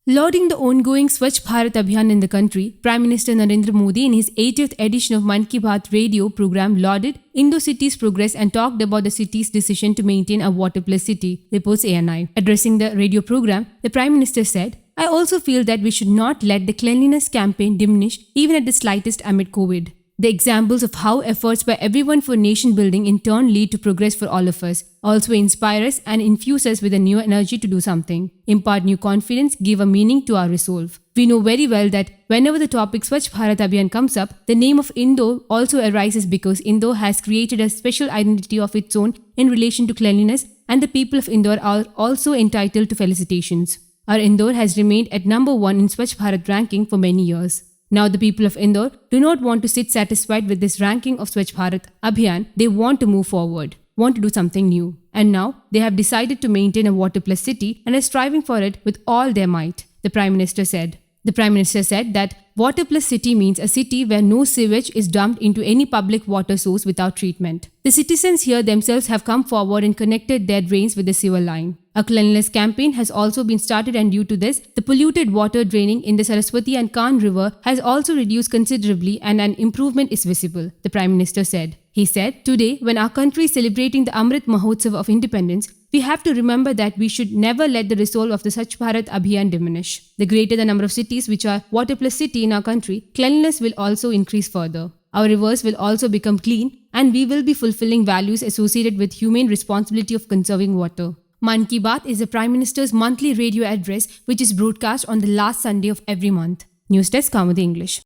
Lauding the ongoing Swachh Bharat Abhiyan in the country, Prime Minister Narendra Modi in his 80th edition of Mann Ki Baat radio program lauded Indore city's progress and talked about the city's decision to maintain a water plus city, reports ANI. Addressing the radio program, the Prime Minister said, "I also feel that we should not let the cleanliness campaign diminish even at the slightest amid COVID. The examples of how efforts by everyone for nation building in turn lead to progress for all of us also inspire us and infuse us with a new energy to do something, impart new confidence, give a meaning to our resolve. We know very well that whenever the topic Swachh Bharat Abhiyan comes up, the name of Indore also arises because Indore has created a special identity of its own in relation to cleanliness, and the people of Indore are also entitled to felicitations. Our Indore has remained at number 1 in Swachh Bharat ranking for many years. Now the people of Indore do not want to sit satisfied with this ranking of Swachh Bharat Abhiyan. They want to move forward, want to do something new. And now they have decided to maintain a water plus city and are striving for it with all their might," the Prime Minister said. The Prime Minister said that water plus city means a city where no sewage is dumped into any public water source without treatment. The citizens here themselves have come forward and connected their drains with the sewer line. A cleanliness campaign has also been started, and due to this, the polluted water draining in the Saraswati and Kan river has also reduced considerably and an improvement is visible, the Prime Minister said. He said, "Today, when our country is celebrating the Amrit Mahotsav of independence, we have to remember that we should never let the resolve of the Swachh Bharat Abhiyan diminish. The greater the number of cities which are water plus city in our country, cleanliness will also increase further. Our rivers will also become clean, and we will be fulfilling values associated with humane responsibility of conserving water." Mann Ki Baat is the Prime Minister's monthly radio address which is broadcast on the last Sunday of every month. News Desk, Kaumudi English.